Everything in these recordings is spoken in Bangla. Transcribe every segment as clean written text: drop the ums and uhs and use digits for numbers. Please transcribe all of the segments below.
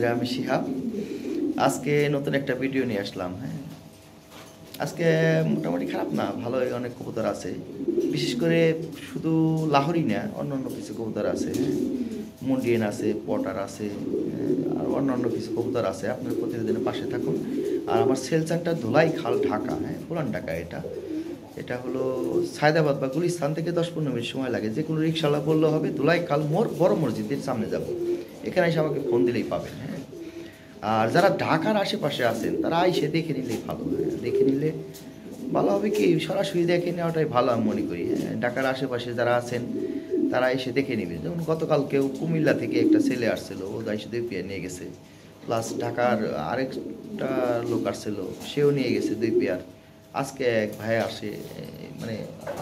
খামারে আমি শিহাব। আজকে নতুন একটা ভিডিও নিয়ে আসলাম। হ্যাঁ, আজকে মোটামুটি খারাপ না, ভালোই অনেক কবুতর আছে। বিশেষ করে শুধু লাহোরি না, অন্য কিছু কবুতর আছে। হ্যাঁ, মুন্ডিয়ান আছে, পটার আছে, আর অন্য কিছু কবুতর আছে। আপনার প্রতিদিনের পাশে থাকুন। আর আমার সেল সেন্টার ধুলাই খাল, ঢাকা। হ্যাঁ, পুরান ঢাকা। এটা হলো সায়দাবাদ বা গুলিস্তান থেকে 10-15 মিনিট সময় লাগে। যে কোনো রিক্সাওয়ালা বললে হবে ধুলাই খাল মোড়, বড় মসজিদের সামনে যাব। এখানে এসে আমাকে ফোন দিলেই পাবেন। হ্যাঁ, আর যারা ঢাকার আশেপাশে আছেন তারা এসে দেখে নিলেই ভালো। দেখে নিলে ভালো হবে কি, সরাসরি দেখে নেওয়াটাই ভালো আমি মনে করি। হ্যাঁ, ঢাকার আশেপাশে যারা আছেন তারা এসে দেখে নেবে। যেমন গতকালকেও কুমিল্লা থেকে একটা ছেলে আসছিল, ও এসে পেয়ার নিয়ে গেছে। প্লাস ঢাকার আরেকটা লোক আসছিল, সেও নিয়ে গেছে 2 পেয়ার। আজকে এক ভাই আসে, মানে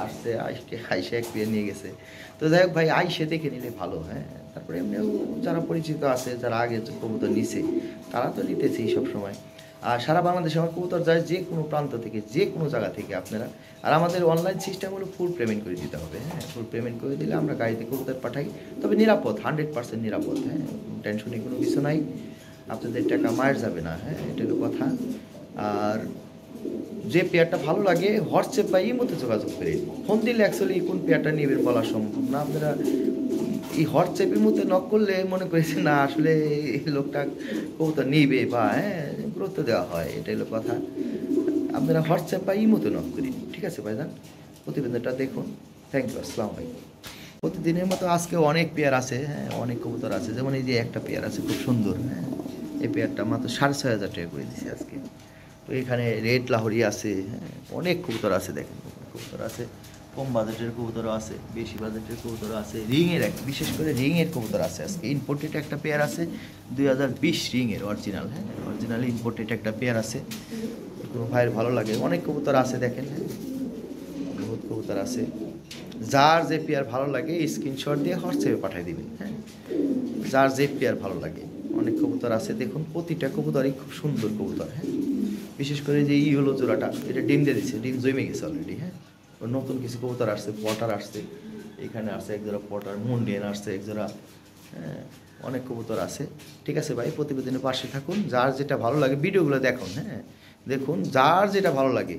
আসছে, আইসে এক পেয়ার নিয়ে গেছে। তো যাই হোক ভাই, আইসে দেখে নিলে ভালো। হ্যাঁ, তারপরে এমনিও যারা পরিচিত আছে, যারা আগে কবুতর নিছে, তারা তো নিতেছেই সবসময়। আর সারা বাংলাদেশে আমার কবুতর যায় যে কোনো প্রান্ত থেকে, যে কোনো জায়গা থেকে আপনারা। আর আমাদের অনলাইন সিস্টেম হলো ফুল পেমেন্ট করে দিতে হবে। হ্যাঁ, ফুল পেমেন্ট করে দিলে আমরা গাড়িতে কবুতর পাঠাই। তবে নিরাপদ, 100% নিরাপদ। হ্যাঁ, টেনশনের কোনো কিছু নাই, আপনাদের টাকা মায়ের যাবে না। হ্যাঁ, এটা হলো কথা। আর যে পেয়ারটা ভালো লাগে হোয়াটসঅ্যাপ বা ইমোতে যোগাযোগ করে। ফোন দিলে অ্যাকচুয়ালি কোন পেয়ারটা নেবেন বলা সম্ভব না। আপনারা এই হোয়াটসঅ্যাপের মধ্যে নক করলে মনে করেছেন না আসলে এই লোকটা কবুতর নিবে বা গুরুত্ব দেওয়া হয়, এটাই হলো কথা। আপনারা হোয়াটসঅ্যাপ বা ইমোতে নক করি। ঠিক আছে ভাইজান, প্রতিবেদনটা দেখুন। থ্যাংক ইউ, আসসালামু আলাইকুম। প্রতিদিনের মতো আজকে অনেক পেয়ার আছে। হ্যাঁ, অনেক কবুতর আছে। যেমন এই যে একটা পেয়ার আছে খুব সুন্দর। হ্যাঁ, এই পেয়ারটা মাত্র 6,500 টাকা করে দিয়েছি আজকে। তো এখানে রেড লাহোরি আছে। হ্যাঁ, অনেক কবুতর আছে, দেখেন কবুতর আছে। কম বাজেটের কবুতরও আছে, বেশি বাজেটের কবুতরও আছে। রিংয়ের বিশেষ করে রিংয়ের কবুতর আছে আজকে। ইম্পোর্টেড একটা পেয়ার আছে 2020 রিংয়ের অরিজিনাল। হ্যাঁ, অরিজিনাল ইম্পোর্টেড একটা পেয়ার আছে। কোনো ভাইয়ের ভালো লাগে, অনেক কবুতর আছে দেখেন। হ্যাঁ, বহুত কবুতর আছে। যার যে পেয়ার ভালো লাগে স্ক্রিনশট দিয়ে হোয়াটসঅ্যাপে পাঠিয়ে দিবেন। হ্যাঁ, যার যে পেয়ার ভালো লাগে। অনেক কবুতর আছে দেখুন, প্রতিটা কবুতরই খুব সুন্দর কবুতর। হ্যাঁ, বিশেষ করে যে হলো জোড়াটা, এটা ডিম দিয়ে দিচ্ছে, ডিম জমে গেছে অলরেডি। হ্যাঁ, ওর নতুন কিছু কবুতর আসছে, পটার আসছে, এখানে আসছে এক জোড়া পটার, মুন্ডিয়ান আসছে এক জোড়া। হ্যাঁ, অনেক কবুতর আছে। ঠিক আছে ভাই, প্রতিবেদনের পাশে থাকুন। যার যেটা ভালো লাগে ভিডিওগুলো দেখুন। হ্যাঁ, দেখুন যার যেটা ভালো লাগে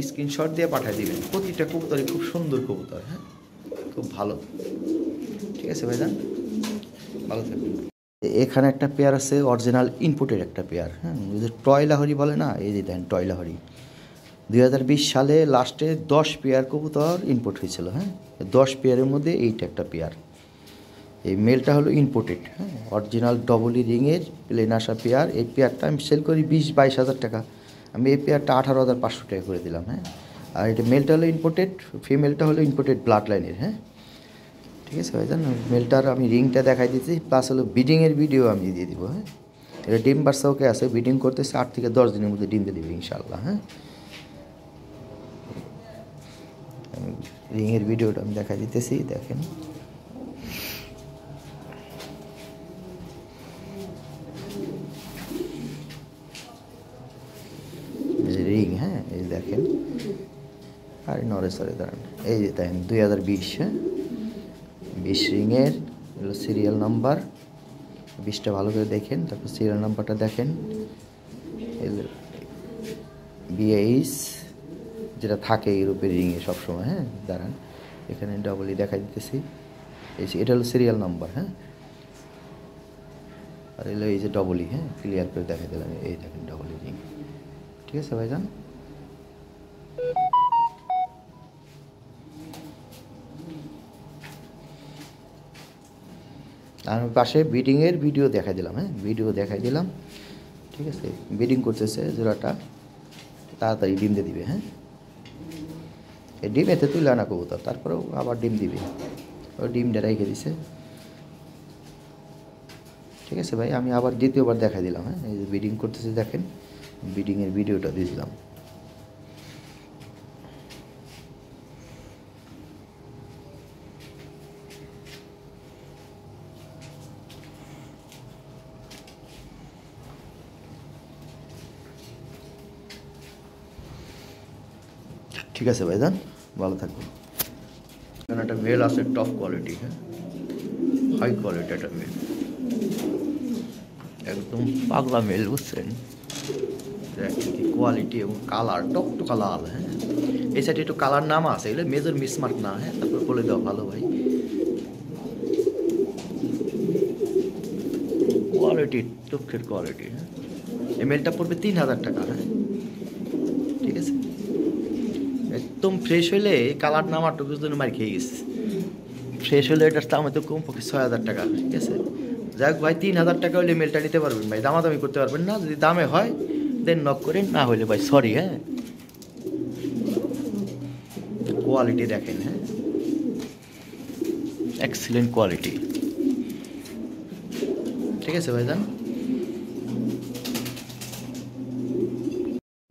স্ক্রিনশট দিয়ে পাঠিয়ে দিবেন। প্রতিটা কবুতরই খুব সুন্দর কবুতর। হ্যাঁ, খুব ভালো। ঠিক আছে ভাইজান, ভালো থাকুন। এখানে একটা পেয়ার আছে অরিজিনাল ইনপুটের একটা পেয়ার। হ্যাঁ, যে টয় লাহরি বলে না, এই যে দেন টয় লাহরি। 2020 সালে লাস্টে 10 পেয়ার কবুতর ইনপুট হয়েছিল। হ্যাঁ, 10 পেয়ারের মধ্যে এইটা একটা পেয়ার। এই মেলটা হলো ইনপুটেড। হ্যাঁ, অরিজিনাল ডবলি রিংয়ের প্লেন আসা পেয়ার। এই পেয়ারটা আমি সেল করি 20-22 হাজার টাকা। আমি এই পেয়ারটা 18,500 টাকা করে দিলাম। হ্যাঁ, আর এটা মেলটা হলো ইনপুটেড, ফিমেলটা হলো ইনপুটেড ব্লাড লাইনের। হ্যাঁ, ঠিক আছে ভাইজান, মেলটার আমি রিংটা দেখাই দিচ্ছি, প্লাস হলো বিডিংয়ের ভিডিও আমি দিয়ে দিব। হ্যাঁ, এটা ডিম বাচ্চা ওকে আছে, বিডিং করতেছে 8 থেকে 10 দিনের মধ্যে ডিম দিয়ে দেবে ইনশাআল্লাহ। হ্যাঁ, রিংয়ের ভিডিওটা আমি দেখাই দিতেছি, দেখেন। রিং, হ্যাঁ, এই দেখেন। আর নরে সরে দাঁড়ান, এই যে দেখেন 2020। হ্যাঁ, 20 রিংয়ের হলো সিরিয়াল নাম্বার। 20টা ভালো করে দেখেন, তারপর সিরিয়াল নাম্বারটা দেখেন। BH যেটা থাকে ইউরোপের রিংয়ে সবসময়। হ্যাঁ, দাঁড়ান, এখানে ডবলই দেখাই দিতেছি। এটা হলো সিরিয়াল নাম্বার। হ্যাঁ, আর এলো এই যে ডবলই। হ্যাঁ, ক্লিয়ার করে দেখাই দিলাম, এই দেখেন ডবলই রিং। ঠিক আছে ভাইজান, আর পাশে বিডিংয়ের ভিডিও দেখাই দিলাম। হ্যাঁ, ভিডিও দেখাই দিলাম। ঠিক আছে, বিডিং করতেছে জোড়াটা, তাড়াতাড়ি ডিম দিয়ে দিবে। হ্যাঁ, এই ডিম এতে তুলে আনা কবুতর, তারপরেও আবার ডিম দিবে। ও ডিমটা রেখে দিছে। ঠিক আছে ভাই, আমি আবার দ্বিতীয়বার দেখাই দিলাম। হ্যাঁ, এই যে বিডিং করতেছে দেখেন, বিডিংয়ের ভিডিওটা দিয়ে দিলাম। ঠিক আছে ভাইজান, ভালো থাকবেন। এখানে একটা মেল আছে টপ কোয়ালিটি। হ্যাঁ, হাই কোয়ালিটি একটা মেল। একদম পাগলা মেল, বুঝছেন? কি কোয়ালিটি এবং কালার টকটকা লাল। হ্যাঁ, এই সাইডে একটু কালার নাম আছে, এগুলো মেজর মিসমার্ক না। হ্যাঁ, তারপর বলে দেওয়া ভালো ভাই, কোয়ালিটি চোখের কোয়ালিটি। হ্যাঁ, এই মেলটা পড়বে 3000 টাকা। হ্যাঁ, ঠিক আছে, একদম ফ্রেশ হইলে কালার নামার টুকু জন্য মার খেয়ে গেছে। ফ্রেশ হলে এটার দাম হয়তো কমপক্ষে 6000 টাকা। ঠিক আছে, যাই হোক ভাই, 3000 টাকা হলে মেলটা নিতে পারবেন ভাই, দামাদামি করতে পারবেন না। যদি দামে হয় দেন নক করেন, না হলে ভাই সরি। হ্যাঁ, কোয়ালিটি দেখেন। হ্যাঁ, এক্সিলেন্ট কোয়ালিটি। ঠিক আছে ভাইজান,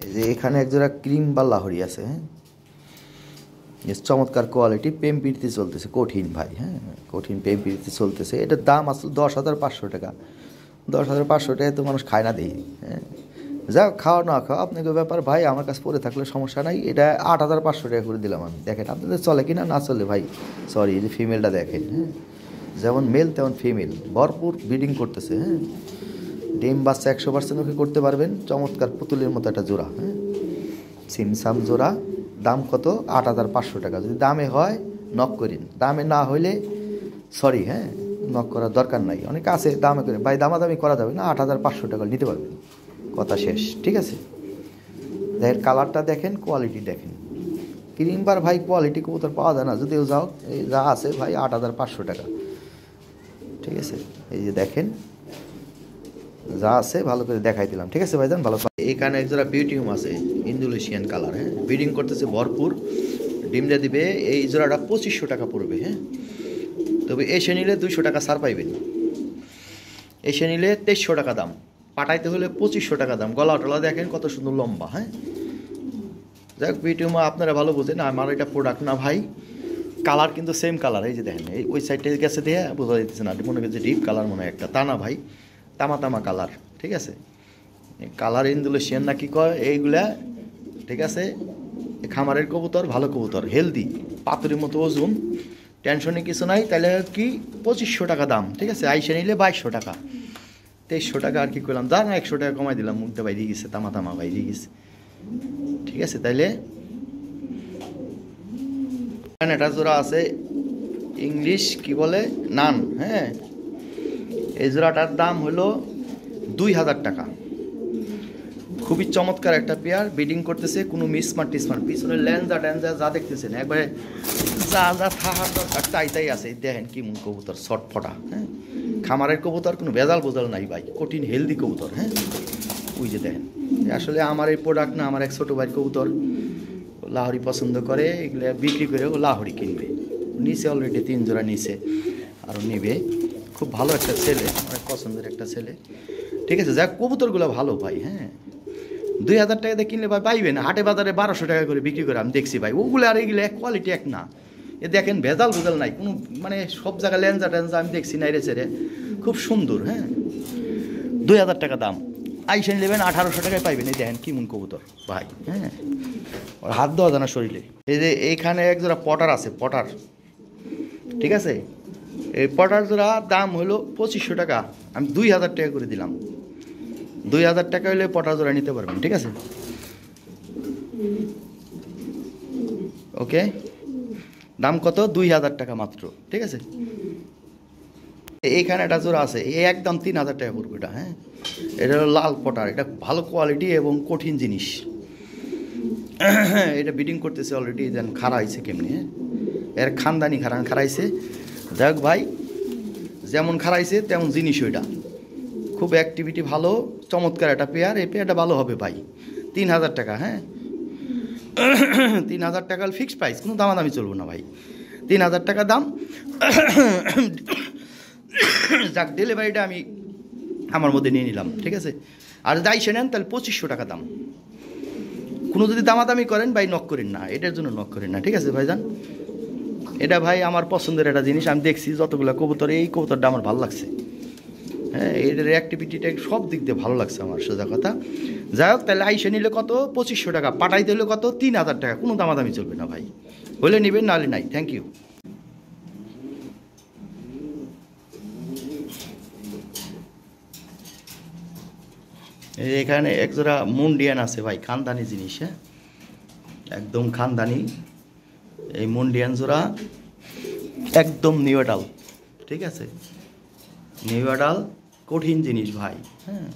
এই যে এখানে একজোড়া ক্রিম বা লাহরি আছে। হ্যাঁ, চমৎকার কোয়ালিটি, প্রেম প্রীতি চলতেছে কঠিন ভাই। হ্যাঁ, কঠিন প্রেম প্রীতি চলতেছে। এটার দাম আসলে 10,500 টাকা। 10,500 টাকায় তো মানুষ খায় না দেই। হ্যাঁ, যাও, খাওয়া না খাওয়া আপনাকে ব্যাপার ভাই, আমার কাছে পরে থাকলে সমস্যা নাই। এটা 8,500 টাকা করে দিলাম আমি। দেখেন আপনাদের চলে কিনা, না চলে ভাই সরি। এই যে ফিমেলটা দেখেন। হ্যাঁ, যেমন মেল তেমন ফিমেল, ভরপুর ব্রিডিং করতেছে। হ্যাঁ, ডিম বাচ্চা 100% ওকে করতে পারবেন। চমৎকার পুতুলের মতো একটা জোড়া। হ্যাঁ, সিমসাম জোড়া। দাম কত? 8,500 টাকা। যদি দামে হয় নক করিন, দামে না হইলে সরি। হ্যাঁ, নক করার দরকার নাই। অনেকে আছে দামে করে ভাই, দামাদামি করা যাবে না, 8,500 টাকা নিতে পারবেন, কথা শেষ। ঠিক আছে, দেখেন কালারটা দেখেন, কোয়ালিটি দেখেন। ক্রিমবার ভাই কোয়ালিটি কবুতর পাওয়া যায় না, যদিও যাও এই যা আছে ভাই 8,500 টাকা। ঠিক আছে, এই যে দেখেন যা আছে ভালো করে দেখাই দিলাম। ঠিক আছে ভাইজান, ভালো। এখানে একজোড়া বিউটিউম আছে, ইন্দোনেশিয়ান কালার। হ্যাঁ, ব্রিডিং করতেছে ভরপুর, ডিমটা দিবে। এই জোড়াটা 2500 টাকা পড়বে। হ্যাঁ, তবে এসে নিলে 200 টাকা ছাড় পাইবেন। এসে নিলে 2300 টাকা দাম, পাঠাইতে হলে 2500 টাকা দাম। গলা টলা দেখেন কত সুন্দর লম্বা। হ্যাঁ, যাই হোক, বিউটিউমা আপনারা ভালো বোঝেন, আমার এটা প্রোডাক্ট না ভাই। কালার কিন্তু সেম কালার, এই যে দেখেন, এই ওই সাইডে গেছে দিয়ে বোঝা যাচ্ছে না, মনে করছে ডিপ কালার মনে হয় একটা, তা না ভাই, তামা তামা কালার। ঠিক আছে, কালার ইন্দোনেশিয়ান না কি কয় এইগুলা। ঠিক আছে, খামারের কবুতর, ভালো কবুতর, হেলদি, পাথরের মতো ওজন, টেনশনে কিছু নাই। তাহলে কি 2500 টাকা দাম। ঠিক আছে, আইসে নিলে 2200 টাকা, 2300 টাকা আর কি করলাম, যা না 100 টাকা কমাই দিলাম, মুখটা বাইরে গেছে, তামা তামা বাইরে গেছে। ঠিক আছে, তাইলে এটা জোড়া আছে ইংলিশ কি বলে নান। হ্যাঁ, এই জোড়াটার দাম হলো 2000 টাকা। খুবই চমৎকার একটা পেয়ার, ব্রিডিং করতেছে, কোনো মিসমার্ট টিসমার্ট, পিছনে ল্যান্সা ট্যান্সা যা দেখতেছেন একবারে যা যা থাকার দরকার তাই তাই আছে। দেখেন কি মন কবুতর, ছটফটা। হ্যাঁ, খামারের কবুতর, কোনো ভেজাল বোজাল নাই ভাই, কঠিন হেলদি কবুতর। হ্যাঁ, ওই যে দেখেন, আসলে আমার এই প্রোডাক্ট না, আমার এক ছোটো ভাই কবুতর লাহরি পছন্দ করে, এগুলো বিক্রি করে ও লাহরি কিনবে। নিচে অলরেডি 3 জোড়া নিচে, আরও নেবে। খুব ভালো একটা ছেলে, অনেক পছন্দের একটা ছেলে। ঠিক আছে, যাক, কবুতরগুলো ভালো ভাই। হ্যাঁ, 2000 টাকাতে কিনলে ভাই পাইবেন, হাটে বাজারে 1200 টাকা করে বিক্রি করে আমি দেখছি ভাই। ওগুলো আর এগুলো এক কোয়ালিটি এক না। এ দেখেন ভেজাল ভেজাল নাই কোনো, মানে সব জায়গায় ল্যান্সা ট্যান্সা আমি দেখছি নাই রে ছেড়ে, খুব সুন্দর। হ্যাঁ, 2000 টাকা দাম, আইসেন নেবেন 1800 টাকায় পাইবেন। এই দেখেন কি মন কবুতর ভাই। হ্যাঁ, ওর হাত দেওয়া জানা শরীরে। এই যে এইখানে এক জোড়া পটার আছে, পটার। ঠিক আছে, এই পটার জোড়া দাম হলো 2500 টাকা, আমি 2000 টাকা করে দিলাম। 2000 টাকা হলে পটার জোড়া নিতে পারবেন। ঠিক আছে, ওকে, দাম কত? 2000 টাকা মাত্র। ঠিক আছে, এইখানে একটা জোড়া আছে, এই একদম 3000 টাকা পড়বে এটা। হ্যাঁ, এটা হলো লাল পটার, এটা ভালো কোয়ালিটি এবং কঠিন জিনিস। এটা ব্রিডিং করতেছে অলরেডি, যেন খাড়া হয়েছে কেমনি। হ্যাঁ, এর খানদানি খাড়াইছে। যাই হোক ভাই, যেমন খাড়াইছে তেমন জিনিস ওইটা, খুব অ্যাক্টিভিটি ভালো, চমৎকার একটা পেয়ার। এই পেয়ারটা ভালো হবে ভাই, 3000 টাকা। হ্যাঁ, 3000 টাকা ফিক্সড প্রাইস, কোনো দামাদামি চলবো না ভাই, 3000 টাকা দাম। যাক, ডেলিভারিটা আমি আমার মধ্যে নিয়ে নিলাম। ঠিক আছে, আর যাই সে নেন তাহলে 2500 টাকা দাম। কোনো যদি দামাদামি করেন ভাই নক করেন না, এটার জন্য নক করেন না। ঠিক আছে ভাইজান, এটা ভাই আমার পছন্দের একটা জিনিস, আমি দেখছি যতগুলো কবুতর, এই কবুতরটা আমার ভালো লাগছে। হ্যাঁ, এটার অ্যাক্টিভিটিটা সব দিক দিয়ে ভালো লাগছে আমার, সোজা কথা। যাই হোক, তাহলে আইসে নিলে কত? 2500 টাকা, পাঠাইতে হলে কত? 3000 টাকা। কোনো দামাদামি চলবে না ভাই, হলে নেবেন, নাহলে নাই। Thank you. এখানে একজোড়া মুন্ডিয়ান আছে ভাই, খানদানি জিনিস, হ্যাঁ একদম খানদানি। এই মুন্ডিয়ান জোড়া একদম নিউ অ্যাডাল, ঠিক আছে নিউ অ্যাডাল, কঠিন জিনিস ভাই, হ্যাঁ।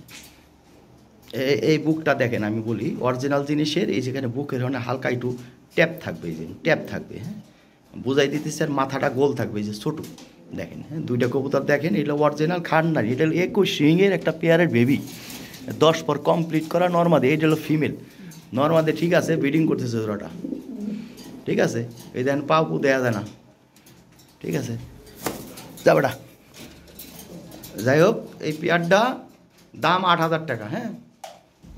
এই বুকটা দেখেন, আমি বলি অরিজিনাল জিনিসের এই যেখানে বুকের ওখানে হালকা একটু ট্যাপ থাকবে, এই যে ট্যাপ থাকবে, হ্যাঁ বুঝাই দিতেছে। আর মাথাটা গোল থাকবে, এই যে ছোটো দেখেন, হ্যাঁ দুইটা কবুতর দেখেন, এটা অরিজিনাল খানদানি। এটা 21 সুইংয়ের একটা পেয়ারের বেবি, 10 পর কমপ্লিট করা নর্মাদে। এইটা হলো ফিমেল নর্মাদে, ঠিক আছে ব্রিডিং করতেছে জোড়াটা, ঠিক আছে। এই দেখেন পাপু দেয়া যায় না, ঠিক আছে যাবেটা। যাই হোক, এই পেয়ারটা দাম 8,000 টাকা, হ্যাঁ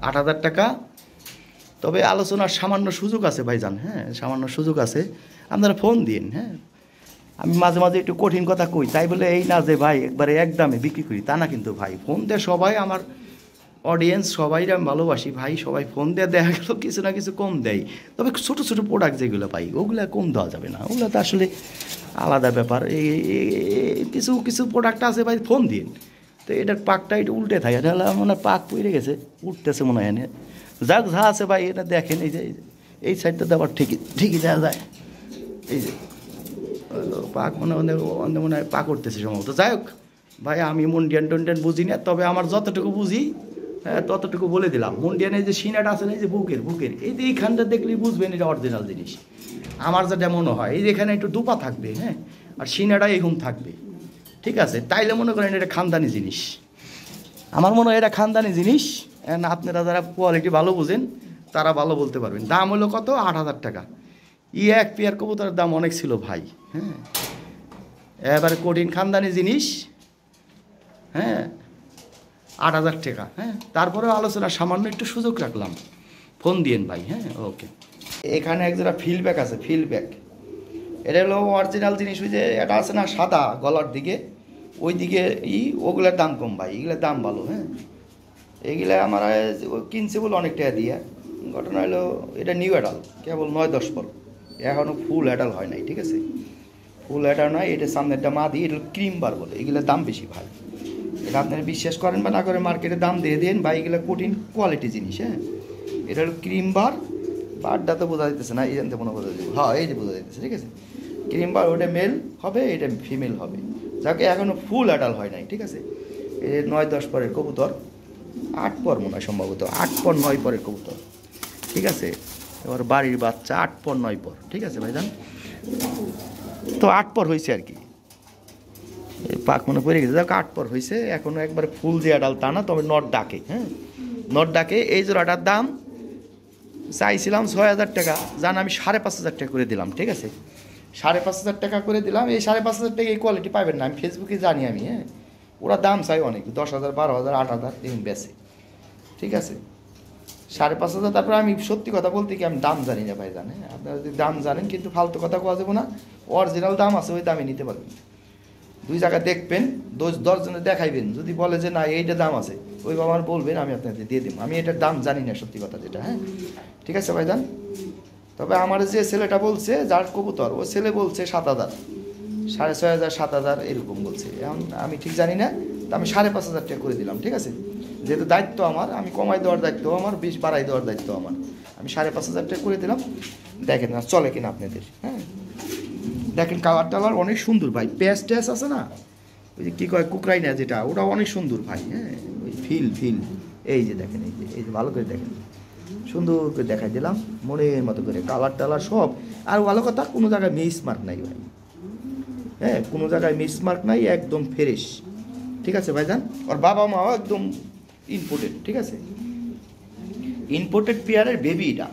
8,000 টাকা। তবে আলোচনার সামান্য সুযোগ আছে ভাইজান, হ্যাঁ সামান্য সুযোগ আছে, আপনারা ফোন দিন, হ্যাঁ। আমি মাঝে মাঝে একটু কঠিন কথা কই, তাই বলে এই না যে ভাই একবারে এক দামে বিক্রি করি, তা না কিন্তু ভাই। ফোন দিয়ে সবাই আমার অডিয়েন্স সবাই আমি ভালোবাসি ভাই, সবাই ফোন দিয়ে দেখা গেল কিছু না কিছু কম দেয়। তবে ছোটো ছোটো প্রোডাক্ট যেগুলো পাই ওগুলো কম দেওয়া যাবে না, ওগুলো তো আসলে আলাদা ব্যাপার। এই কিছু কিছু প্রোডাক্ট আছে ভাই, ফোন দিন। তো এটার পাকটা একটু উল্টে থাকে, তাহলে মনে পাক পড়ে গেছে, উঠতেছে মনে হয় এনে। যাক যা আছে ভাই, এটা দেখেন, এই যে এই সাইডটাতে আবার ঠিকই ঠিকই দেওয়া যায়, এই যে পাক মনে হয় পাক উঠতেছে সম্ভবত। যাই হোক ভাই, আমি মুন্ডিয়ান টন্ডিয়ান বুঝি না, তবে আমার যতটুকু বুঝি হ্যাঁ ততটুকু বলে দিলাম। মুন্ডিয়ানের যে সিনাটা আছে না, এই যে বুকের এই যে এইখানটা দেখলেই বুঝবেন এটা অরিজিনাল জিনিস। আমার যেটা মনে হয়, এই যে এখানে একটু দুপা থাকবে, হ্যাঁ আর সিনাটা এইরকম থাকবে, ঠিক আছে। তাইলে মনে করেন এটা খানদানি জিনিস, আমার মনে হয় এটা খানদানি জিনিস। আপনারা যারা কোয়ালিটি ভালো বুঝেন তারা ভালো বলতে পারবেন। দাম হলো কত? 8,000 টাকা। এক পেয়ার কবুতরের দাম অনেক ছিল ভাই, হ্যাঁ এবারে কঠিন খানদানি জিনিস, হ্যাঁ 8,000 টাকা, হ্যাঁ তারপরেও আলোচনা সামান্য একটু সুযোগ রাখলাম, ফোন দিয়েন ভাই, হ্যাঁ ওকে। এখানে একজোড়া ফিল্ডব্যাক আছে, ফিল্ডব্যাক। এটা হলো অরিজিনাল জিনিস, ওই যে এটা আছে না সাদা গলার দিকে, ওই দিকে ওগুলোর দাম কম ভাই, এগুলোর দাম ভালো, হ্যাঁ এইগুলা আমরা কিনছে বলে অনেক টাকা দিয়ে। ঘটনা হলো এটা নিউ অ্যাডাল, কেবল 9-10 পর, এখনও ফুল অ্যাডাল হয় নাই, ঠিক আছে ফুল অ্যাডাল নয়। এটা সামনেরটা মা দিয়ে, এটা ক্রিম বার বলে, এগুলোর দাম বেশি ভাই। এটা আপনারা বিশ্বাস করেন বা না করে মার্কেটে দাম দিয়ে দেন ভাই, এগুলো কঠিন কোয়ালিটি জিনিস, হ্যাঁ। এটা হলো ক্রিম বারটা তো বোঝা যেতেছে না, এই জানতে মনে বোঝা যাবে, হ্যাঁ এই যে বোঝা যেতেছে, ঠিক আছে ক্রিম বার। ওটা মেল হবে, এটা ফিমেল হবে, যাকে এখনও ফুল অ্যাডাল হয় নাই, ঠিক আছে। এই 9-10 পরের কবুতর, 8 পর মনে হয় সম্ভবত, 8 পর 9 পরের কবুতর, ঠিক আছে। এবার বাড়ির বাচ্চা 8 পর 9 পর, ঠিক আছে ভাইজান। তো 8 পর হয়েছে আর কি, পাক মনে পড়ে গেছে, যাক 8 পর হয়েছে, এখনও একবার ফুল দিয়ে ডাল তা না, তবে নট ডাকে, হ্যাঁ নট ডাকে। এই জোড়াটার দাম চাইছিলাম 6,000 টাকা, জান আমি 5,500 টাকা করে দিলাম, ঠিক আছে 5,500 টাকা করে দিলাম। এই 5,500 টাকা এই কোয়ালিটি পাবেন না, আমি ফেসবুকে জানি আমি, হ্যাঁ ওরা দাম চাই অনেক, 10,000 12,000 8,000 এরকম বেশি, ঠিক আছে 5,500। তারপরে আমি সত্যি কথা বলতে কি আমি দাম জানি না ভাই, জানে আপনারা যদি দাম জানেন, কিন্তু ফালতু কথা কোয়া যাবো না, অরিজিনাল দাম আছে, ওই দামে নিতে পারবেন। 2 জায়গা দেখবেন, 10 জনে দেখাইবেন, যদি বলে যে না এইটা দাম আছে, ওই বাবার বলবেন, আমি আপনাদের দিয়ে দেবো। আমি এটার দাম জানি না সত্যি কথা যেটা, হ্যাঁ ঠিক আছে ভাইজান। তবে আমার যে ছেলেটা বলছে, যার কবুতর, ও ছেলে বলছে 7,000, 6,500 7,000 এরকম বলছে। এখন আমি ঠিক জানি না, তো আমি 5,500 টাকা করে দিলাম, ঠিক আছে। যেহেতু দায়িত্ব আমার, আমি কমাই দেওয়ার দায়িত্ব আমার, 20 বাড়াই দেওয়ার দায়িত্ব আমার, আমি 5,500 টাকা করে দিলাম। দেখেন না চলে কিনা আপনাদের, হ্যাঁ দেখেন কালার টালার অনেক সুন্দর ভাই, প্যাচ ট্যাচ আছে না, ওই যে কী কয় কুকরাই না যেটা, ওটা অনেক সুন্দর ভাই, হ্যাঁ ওই ফিল এই যে দেখেন, এই যে ভালো করে দেখেন, সুন্দর করে দেখাই দিলাম মনের মতো করে, কালার টালার সব। আর ভালো কথা, কোনো জায়গায় মিস মার্ক নাই ভাই, হ্যাঁ কোনো জায়গায় মিস মার্ক নাই, একদম ফ্রেশ, ঠিক আছে ভাইজান। আর বাবা মাও একদম ইম্পোর্টেড, ঠিক আছে ইম্পোর্টেড পেয়ারের বেবি এটা,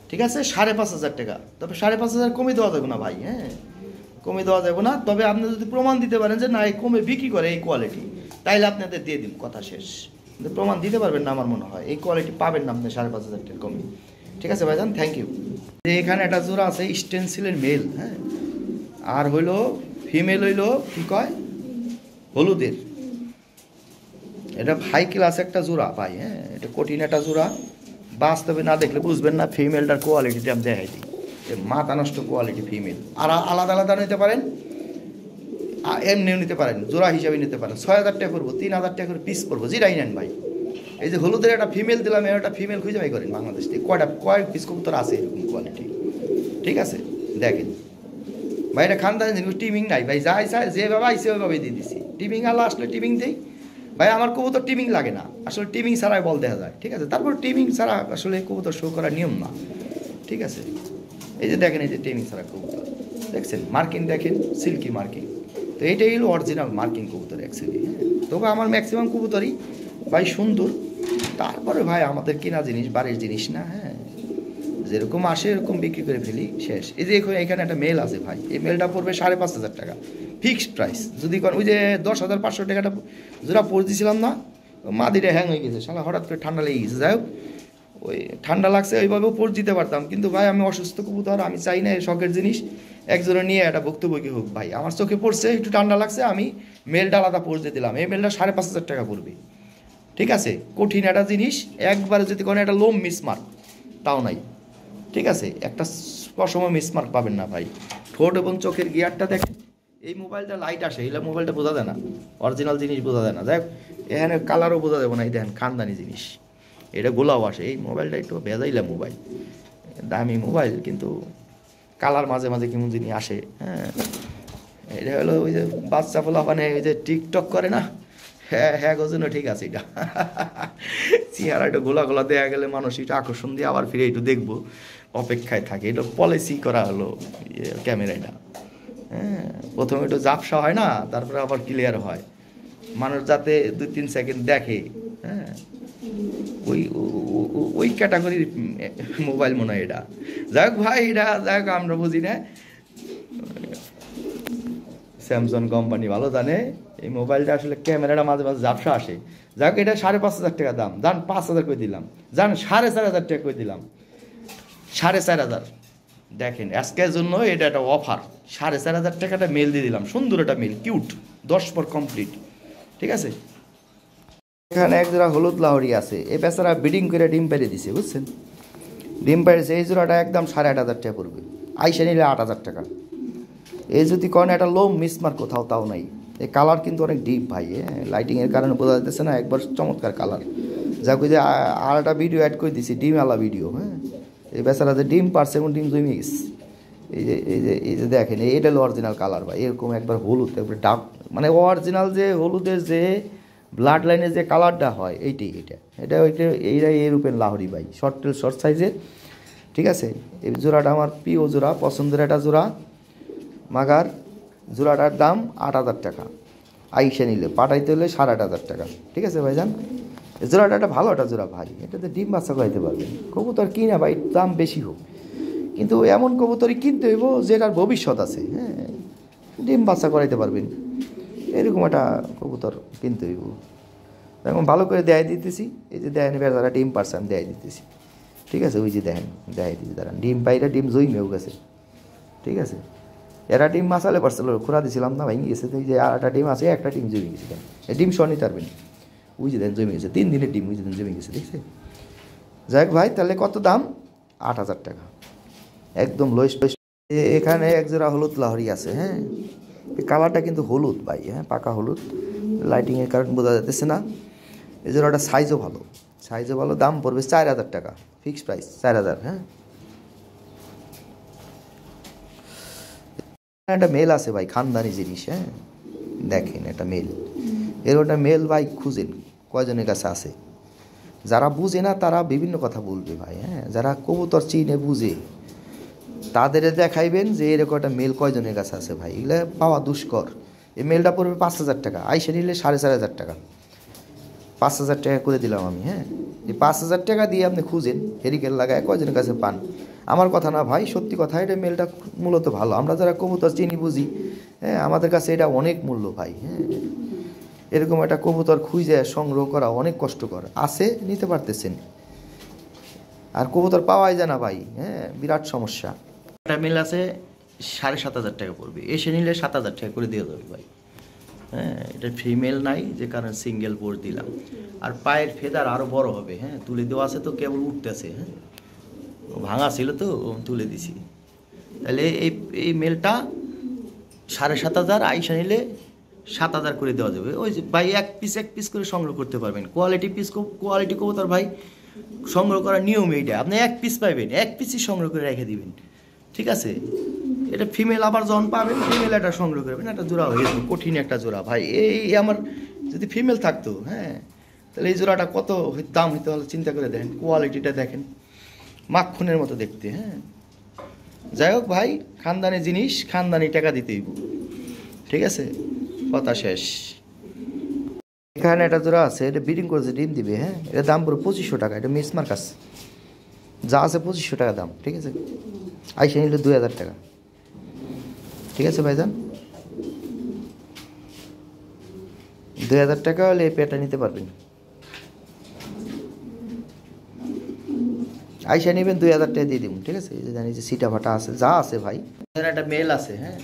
ঠিক আছে 5,500 টাকা। তবে 5,500 কমে দেওয়া যাবে না ভাই, হ্যাঁ কমে দেওয়া যাবে না। তবে আপনি যদি প্রমাণ দিতে পারেন যে না এই কমে বিক্রি করে এই কোয়ালিটি, তাইলে আপনাদের দিয়ে দিন, কথা শেষ। কিন্তু প্রমাণ দিতে পারবেন না আমার মনে হয়, এই কোয়ালিটি পাবেন না আপনি 5,500 টাকা কমে, ঠিক আছে ভাইজান, থ্যাংক ইউ। এখানে একটা জোড়া আছে স্টেনসিলের মেল, হ্যাঁ আর হইলো ফিমেল হইলো কী কয় হলুদের, এটা হাই ক্লাস একটা জোড়া ভাই, হ্যাঁ এটা কঠিন একটা জোড়া, বাস্তবে না দেখলে বুঝবেন না। ফিমেলটার কোয়ালিটিটা আমি দেখাই দিই, মাথা নষ্ট কোয়ালিটি ফিমেল। আর আলাদা আলাদা নিতে পারেন, এমনিও নিতে পারেন, জোড়া হিসাবে নিতে পারেন। 6,000 টাকা করবো, 3,000 টাকা করে পিস করবো, যেটাই নেন ভাই, এই যে হলুদের একটা ফিমেল দিলাম, এর একটা ফিমেল খুঁজে বাই করেন বাংলাদেশ থেকে কয়েক পিস কবুতর আছে এরকম কোয়ালিটি। ঠিক আছে, দেখেন ভাই এটা খানদানি জিনিস, টিমিং নাই ভাই, যাই চাই যেভাবে আইসে ওইভাবে দিয়ে দিছি। টিমিং আলা আসলে টিমিং দিই ভাই, আমার কবুতর টিমিং লাগে না আসলে, টিমিং ছাড়াই বল দেখা যায়। ঠিক আছে, তারপর টিমিং ছাড়া আসলে কবুতর শো করার নিয়ম না। ঠিক আছে, এই যে দেখেন এই যে টিমিং ছাড়া কবুতর দেখছেন, মার্কিং দেখেন সিল্কি মার্কিং, তো এইটাই হলো অরিজিনাল মার্কিং কবুতর অ্যাকচুয়ালি। হ্যাঁ, তবে আমার ম্যাক্সিমাম কবুতরই ভাই সুন্দর। তারপরে ভাই আমাদের কেনা জিনিস বাড়ির জিনিস না, হ্যাঁ যেরকম আসে এরকম বিক্রি করে ফেলি, শেষ। এই যে এখানে একটা মেল আছে ভাই, এই মেলটা পড়বে 5,500 টাকা ফিক্সড প্রাইস। যদি ওই যে 10,500 টাকাটা যেটা পড়ে দিয়েছিলাম না, মাদিটা হ্যাং হয়ে গেছে শালা, হঠাৎ করে ঠান্ডা লেগে গেছে। যাই হোক, ওই ঠান্ডা লাগছে ওইভাবেও পড়ে দিতে পারতাম, কিন্তু ভাই আমি অসুস্থ কবুতর, আমি চাই না শখের জিনিস একজনে নিয়ে একটা বক্তব্য কি হোক ভাই, আমার চোখে পড়ছে একটু ঠান্ডা লাগছে, আমি মেলটা আলাদা পড়ে দিয়ে দিলাম। এই মেলটা 5,500 টাকা পড়বে। ঠিক আছে, কঠিন একটা জিনিস, একবারে যদি কোনো একটা লোম মিসমার্ক তাও নাই। ঠিক আছে, একটা সময় মিসমার্ক পাবেন না ভাই। ঠোঁট এবং চোখের গিয়ারটা দেখেন, এই মোবাইলটা লাইট আসে, এই মোবাইলটা বোঝা যায় না, অরিজিনাল জিনিস বোঝা যায় না। যাই হোক, এখানে কালারও বোঝা যাবে না, এই দেখেন খানদানি জিনিস, এটা গোলাও আসে। এই মোবাইলটা একটু ভেজাইলা মোবাইল, দামি মোবাইল, কিন্তু কালার মাঝে মাঝে কেমন জিনিস আসে। হ্যাঁ, এটা হলো ওই যে বাচ্চা ফোলা মানে ওই যে টিকটক করে না, হ্যাঁ হ্যাঁ গজন্য ঠিক আছে। এটা চেহারা একটু গোলা গোলা দেওয়া গেলে মানুষ একটু আকর্ষণ দিয়ে আবার ফিরে একটু দেখবো অপেক্ষায় থাকে। এটা পলিসি করা হলো ক্যামেরাটা। হ্যাঁ, প্রথমে একটু জাপসা হয় না, তারপরে আবার ক্লিয়ার হয়, মানুষ যাতে 2-3 সেকেন্ড দেখে। হ্যাঁ, ওই ওই ক্যাটাগরির মোবাইল মনে হয় এটা। যাই হোক ভাই, এটা যাই হোক আমরা বুঝি না, স্যামসাং কোম্পানি ভালো জানে এই মোবাইলটা আসলে ক্যামেরাটা মাঝে মাঝে ঝাপসা আসে। যাক, এটা 5,500 টাকা দাম, যান 5,000 করে দিলাম, যান 4,500 টাকা করে দিলাম, 4,500। দেখেন আজকের জন্য এটা একটা অফার, 4,500 টাকাটা মেল দিয়ে দিলাম, সুন্দর একটা মেল, কিউট, 10 পর কমপ্লিট। ঠিক আছে, এখানে এক জোড়া হলুদ লাহরি আছে, এই বেচারা ব্রিডিং করে ডিম পেরে দিছে, বুঝছেন, ডিম পেরেছে। এই জোড়াটা একদম 8,500 টাকা পড়বে, আইসা নিলে 8,000 টাকা। এই যদি কোন একটা লোম মিসমার কোথাও তাও নাই। এই কালার কিন্তু অনেক ডিপ ভাই, হ্যাঁ লাইটিংয়ের কারণে বোঝা যাচ্ছে না, একবার চমৎকার কালার। যাক, ওই যে আর একটা ভিডিও অ্যাড করে দিছি, ডিম আলা ভিডিও। হ্যাঁ, এই বেচারা যে ডিম পারছে এবং ডিম জমে গেছে, এই যে দেখেন, এটা হলো অরিজিনাল কালার ভাই, এরকম একবার হলুদ, একবার ডার্ক, মানে অরিজিনাল যে হলুদের যে ব্লাড লাইনের যে কালারটা হয় এইটাই, এইটা এই রূপের লাহরি ভাই, শর্ট সাইজের। ঠিক আছে, এই জোড়াটা আমার প্রিয় জোড়া, পছন্দের একটা জোড়া মাগার। জোড়াটার দাম 8,000 টাকা, আইসা নিলে পাঠাইতে হলে 8,500 টাকা। ঠিক আছে ভাইজান, জোড়াটা একটা ভালো একটা জোড়া ভাই, এটাতে ডিম বাচ্চা করাইতে পারবেন। কবুতর কিনা ভাই দাম বেশি হোক, কিন্তু এমন কবুতরই কিনতে হইব যেটার ভবিষ্যৎ আছে। হ্যাঁ, ডিম বাচ্চা করাইতে পারবেন, এরকম একটা কবুতর কিনতে হইব। এখন ভালো করে দেয় দিতেছি, এই যে দেখেন যারা ডিম পারছে আমি দেয় দিতেছি। ঠিক আছে, ওই যে দেখেন দেয় দিতে দাঁড়ান, ডিম পাইরা ডিম জইমেও গেছে। ঠিক আছে, এরা ডিম মাসালে পারছিল, খোরা দিছিলাম না ভেঙে গেছে, এই যে একটা ডিম আছে, একটা ডিম জমে গেছে, এই ডিম সহ নিতে পারবেন। ওই যে দেন জমে গেছে, 3 দিনের ডিম, ওই যে দেন জমে গেছে, দেখছে। যাই হোক ভাই, তাহলে কত দাম? 8,000 টাকা, একদম লোয়েস্ট। এখানে এক জোড়া হলুদ লাহরি আছে। হ্যাঁ, এই কালারটা কিন্তু হলুদ ভাই, হ্যাঁ পাকা হলুদ, লাইটিংয়ের কারণে বোঝা যাচ্ছে না। এই জোড়াটা সাইজও ভালো, দাম পড়বে 4,000 টাকা, ফিক্সড প্রাইস 4,000। হ্যাঁ, একটা মেল আছে ভাই, খানদানি জিনিস। হ্যাঁ, দেখেন একটা মেল, এরকম মেল ভাই খুঁজেন, কয়জনের কাছে আছে। যারা বুঝে না তারা বিভিন্ন কথা বলবে ভাই। হ্যাঁ, যারা কবুতর চিনে বুঝে তাদের দেখাইবেন যে এরকম একটা মেল কয়জনের কাছে আছে ভাই, এগুলো পাওয়া দুষ্কর। এই মেলটা পড়বে 5,000 টাকা, আইসা নিলে 4,500 টাকা, 5,000 টাকা করে দিলাম আমি। হ্যাঁ, এই 5,000 টাকা দিয়ে আপনি খুঁজেন, হেরিকেল লাগায় কয়জনের কাছে পান। আমার কথা না ভাই, সত্যি কথা, এটা মেলটা মূলত ভালো। আমরা যারা কবুতর চিনি বুঝি, হ্যাঁ আমাদের কাছে এটা অনেক মূল্য ভাই। হ্যাঁ, এরকম একটা কবুতর খুঁজে সংগ্রহ করা অনেক কষ্টকর, আছে নিতে পারতেছেন, আর কবুতর পাওয়াই যায় না ভাই। হ্যাঁ, বিরাট সমস্যা। একটা মেল আছে 7,500 টাকা পড়বে, এসে নিলে 7,000 টাকা করে দিয়ে যাবে ভাই। হ্যাঁ, এটা ফিমেল নাই, যে কারণে সিঙ্গেল পোর দিলাম। আর পায়ের ফেদার আরও বড় হবে। হ্যাঁ, তুলে দেওয়া আছে তো, কেবল উঠতেছে। হ্যাঁ, ভাঙা ছিল তো তুলে দিছি। তাহলে এই মেলটা 7,500, আইসা নিলে 7,000 করে দেওয়া যাবে। ওই যে ভাই এক পিস করে সংগ্রহ করতে পারবেন। কোয়ালিটি কবুতর ভাই সংগ্রহ করার নিয়ম এইটা, আপনি এক পিস পাইবেন, এক পিসই সংগ্রহ করে রেখে দিবেন, ঠিক আছে। এটা ফিমেল আবার যখন পাবেন ফিমেল একটা সংগ্রহ করবেন, একটা জোড়া হয়ে যাবে, কঠিন একটা জোড়া ভাই। এই আমার যদি ফিমেল থাকতো, হ্যাঁ, তাহলে এই জোড়াটা কত দাম হইতে হলে চিন্তা করে দেখেন, কোয়ালিটিটা দেখেন, মাখনের মতো দেখতে। হ্যাঁ, যাই হোক ভাই, খানদানি জিনিস খানদানি টাকা দিতেই, ঠিক আছে, কথা শেষ। এখানে একটা জোড়া আছে, এটা ব্রিডিং করেছে, ডিম দিবে। হ্যাঁ, এটা দাম পুরো 2500 টাকা, এটা মিসমার্ক আছে, যা আছে 2500 টাকা দাম, ঠিক আছে। আইসা নিল 2000 টাকা, ঠিক আছে ভাইজান। 2000 টাকা হলে এই পেয়ারটা নিতে পারবেন। আইসা নেবেন, 2000 টাকা দিয়ে দিব, ঠিক আছে। এই যে জানি যে সিটা ফাটা আছে, যা আছে ভাই। এখানে একটা মেল আছে, হ্যাঁ,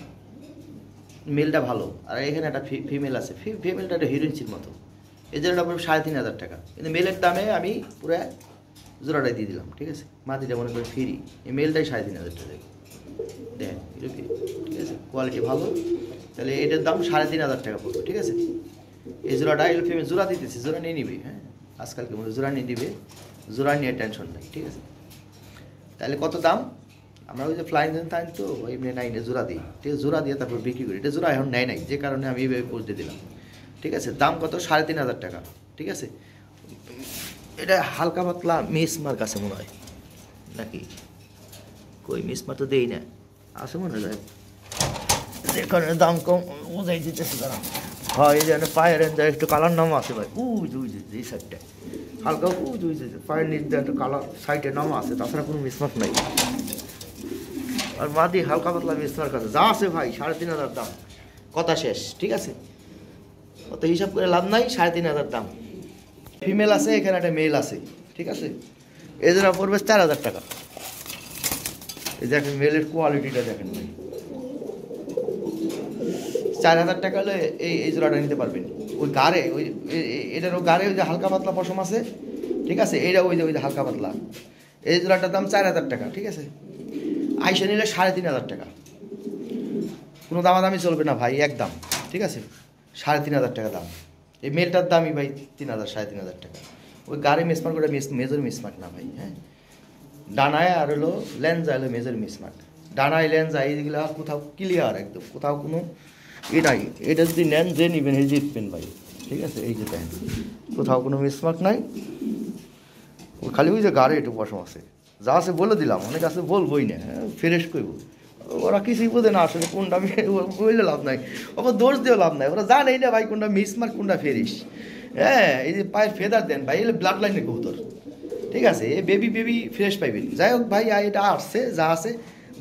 মেলটা ভালো, আর এখানে একটা ফিমেল আছে, ফিমেলটা একটা হিরোইনসির মতো। এই জোড়াটা পুরো 3500 টাকা, কিন্তু মেলের দামে আমি পুরো জোড়াটাই দিয়ে দিলাম, ঠিক আছে। মাটিটা মনে করে ফ্রি, এই মেলটাই 3500 টাকা দেখেন, ঠিক আছে, কোয়ালিটি ভালো। তাহলে এটার দাম 3500 টাকা পড়বে, ঠিক আছে। এই জোড়াটা এগুলো ফিমেল, জোড়া দিতেছি, জোড়া নিয়ে নিবি। হ্যাঁ, আজকালকে মধ্যে জোড়া নিয়ে দিবে, জোড়া নিয়ে টেনশন নাই, ঠিক আছে। তাহলে কত দাম? আমরা ওই যে ফ্লাইং টাইম তো এমনি নাই না, জোড়া দিই, ঠিক আছে, জোড়া দিয়ে তারপর বিক্রি করি। এটা জোড়া এখন নেয় নাই, যে কারণে আমি এইভাবে পৌঁছে দিলাম, ঠিক আছে। দাম কত? 3500 টাকা, ঠিক আছে। এটা হালকা পাতলা মিস মার্ক আছে মনে হয়, নাকি কই মিস মার্ক তো দেই না, আছে মনে হয়, যে কারণে দাম কম বুঝাই দিতেছে তারা। হয় এই জন্য পায়ের একটু কালার নাম আছে ভাই, এই সাইডটা হালকা পায়ের নিচ দিয়ে একটু কালার সাইডে নাম আছে, তাছাড়া কোনো মিসমার্ক নাই। আর মাদি হালকা পাতলা মিসমার্ক আছে, যা আছে ভাই 3500 দাম, কথা শেষ, ঠিক আছে। অত হিসাব করে লাভ নাই, 3500 দাম। ফিমেল আছে, এখানে একটা মেল আছে, ঠিক আছে। এই জোড়া পড়বে 4000 টাকা। এই দেখেন মেলের কোয়ালিটিটা দেখেন ভাই, 4000 টাকা হলে এই জোড়াটা নিতে পারবেন। ওই গাড়ে ওই এটারও গাড়ে ওই যে হালকা পাতলা পশম আছে, ঠিক আছে। এইটা ওই যে হালকা পাতলা, এই জোড়াটার দাম 4000 টাকা, ঠিক আছে। আইসা নিলে 3500 টাকা, কোনো দামাদামি চলবে না ভাই, একদম, ঠিক আছে। 3500 টাকা দাম। এই মেলটার দামই ভাই 3000, 3500 টাকা। ওই গাড়ি মিসমার্ক করে মেজর মিসমার্ক না ভাই। হ্যাঁ, ডানায় আর হলো লেন্স হলো মেজর মিসমার্ক, ডানায় লেন্স এইগুলো কোথাও ক্লিয়ার একদম, কোথাও কোনো এটাই, এটা যদি নেন যে নিবেন এই জিতবেন ভাই, ঠিক আছে। এই যে দেখেন কোথাও কোনো মিসমার্ক নাই, খালি ওই যে গাড়ি একটু পশম আছে, যা আছে বলে দিলাম, অনেক আছে বলবোই না, ফ্রেশ করবো। ওরা কিছুই বোঝে না আসলে, কোনটা বললে লাভ নাই, ওরা দোষ দিয়েও লাভ নাই, ওরা জানেই না ভাই কোনটা মিসমার্ক কোনটা ফ্রেশ। হ্যাঁ, এই যে পায়ের ফেদার দেন ভাই, এগুলো ব্লাড লাইনের কবুতর, ঠিক আছে। এই বেবি ফ্রেশ পাইবেন। যাই হোক ভাই, এটা আসছে যা আছে।